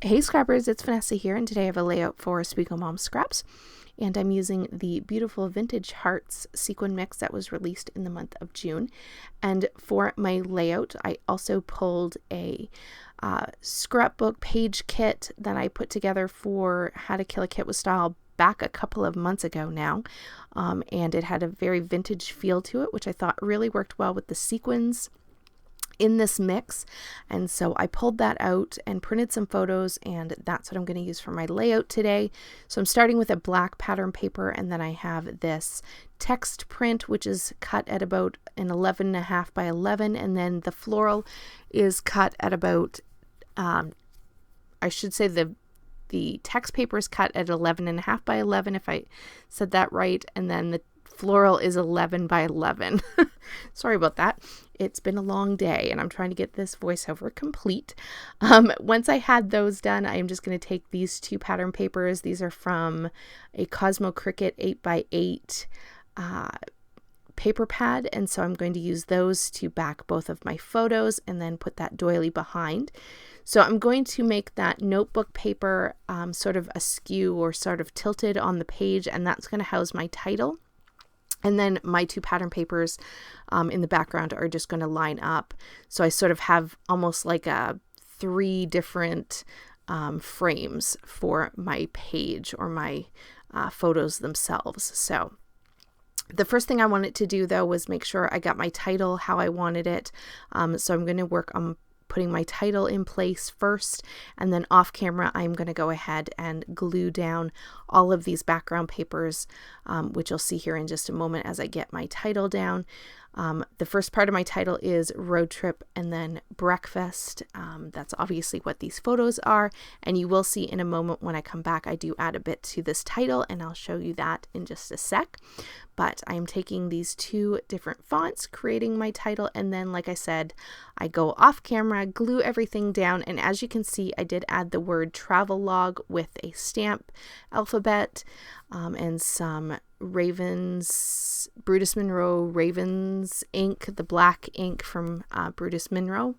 Hey Scrappers, it's Vanessa here, and today I have a layout for SPIEGELMOM Scraps, and I'm using the beautiful Vintage Hearts sequin mix that was released in the month of June. And for my layout, I also pulled a scrapbook page kit that I put together for How to Kill a Kit with Style back a couple of months ago now, and it had a very vintage feel to it, which I thought really worked well with the sequins in this mix. And so I pulled that out and printed some photos, and that's what I'm going to use for my layout today. So I'm starting with a black pattern paper, and then I have this text print which is cut at about an 11.5 by 11, and then the floral is cut at about I should say the text paper is cut at 11.5 by 11, if I said that right, and then the floral is 11 by 11. Sorry about that. It's been a long day and I'm trying to get this voiceover complete. Once I had those done, I am just going to take these two pattern papers. These are from a Cosmo Cricut 8x8 paper pad, and so I'm going to use those to back both of my photos and then put that doily behind. So I'm going to make that notebook paper sort of askew or sort of tilted on the page, and that's going to house my title. And then my two pattern papers in the background are just going to line up. So I sort of have almost like three different frames for my page or my photos themselves. So the first thing I wanted to do though was make sure I got my title how I wanted it. So I'm going to work on putting my title in place first, and then off camera I'm going to go ahead and glue down all of these background papers, which you'll see here in just a moment as I get my title down. The first part of my title is Road Trip and then Breakfast. That's obviously what these photos are, and you will see in a moment when I come back I do add a bit to this title, and I'll show you that in just a sec. But I am taking these two different fonts, creating my title, and then like I said, I go off camera, glue everything down, and as you can see I did add the word Travelogue with a stamp alphabet and some Ravens, Brutus Monroe Ravens ink, the black ink from Brutus Monroe.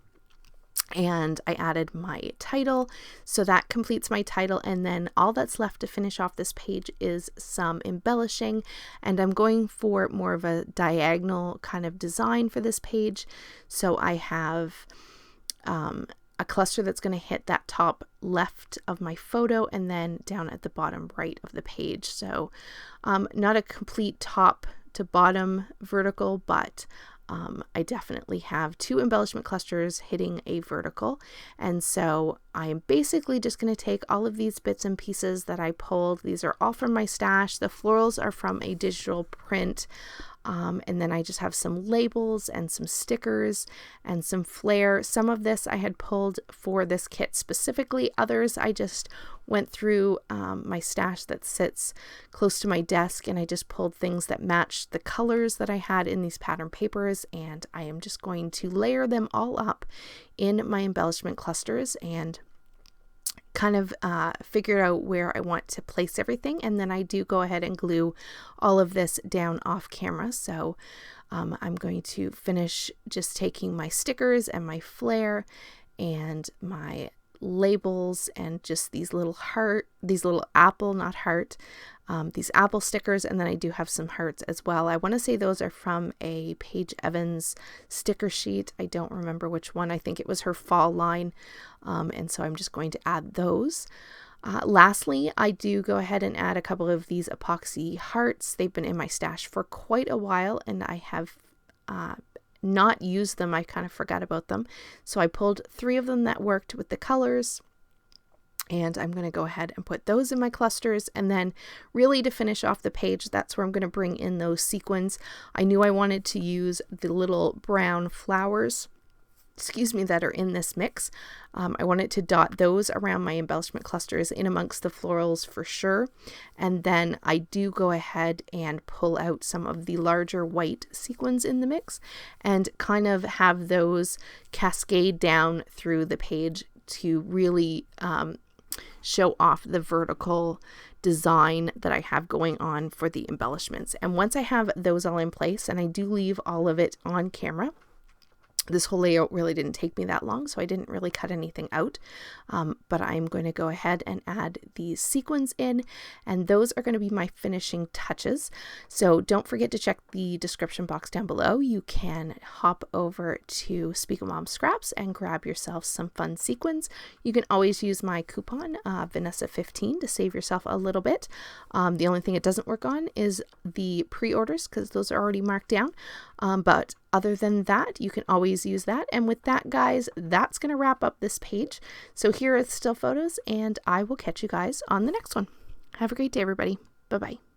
And I added my title, so that completes my title, and then all that's left to finish off this page is some embellishing, and I'm going for more of a diagonal kind of design for this page. So I have a cluster that's going to hit that top left of my photo and then down at the bottom right of the page. So not a complete top to bottom vertical, but I definitely have two embellishment clusters hitting a vertical. And so I'm basically just going to take all of these bits and pieces that I pulled. These are all from my stash. The florals are from a digital print. And then I just have some labels and some stickers and some flair. Some of this I had pulled for this kit specifically. Others I just went through my stash that sits close to my desk, and I just pulled things that matched the colors that I had in these pattern papers, and I am just going to layer them all up in my embellishment clusters and kind of figure out where I want to place everything. And then I do go ahead and glue all of this down off camera. So I'm going to finish just taking my stickers and my flair and my labels and just these little apple, not heart, these apple stickers, and then I do have some hearts as well. I want to say those are from a Paige Evans sticker sheet. I don't remember which one. I think it was her fall line, and so I'm just going to add those. Lastly, I do go ahead and add a couple of these epoxy hearts. They've been in my stash for quite a while, and I have not used them. I kind of forgot about them. So I pulled 3 of them that worked with the colors, and I'm going to go ahead and put those in my clusters. And then really to finish off the page, that's where I'm going to bring in those sequins. I knew I wanted to use the little brown flowers, that are in this mix. I wanted to dot those around my embellishment clusters in amongst the florals for sure. And then I do go ahead and pull out some of the larger white sequins in the mix and kind of have those cascade down through the page to really show off the vertical design that I have going on for the embellishments. And once I have those all in place, and I do leave all of it on camera, This whole layout really didn't take me that long, so I didn't really cut anything out, but I'm going to go ahead and add these sequins in, and those are going to be my finishing touches. So don't forget to check the description box down below. You can hop over to SPIEGELMOM Scraps and grab yourself some fun sequins. You can always use my coupon, Vanessa15, to save yourself a little bit. The only thing it doesn't work on is the pre-orders, because those are already marked down, but other than that, you can always use that. And with that, guys, that's going to wrap up this page. So here are the still photos, and I will catch you guys on the next one. Have a great day, everybody. Bye-bye.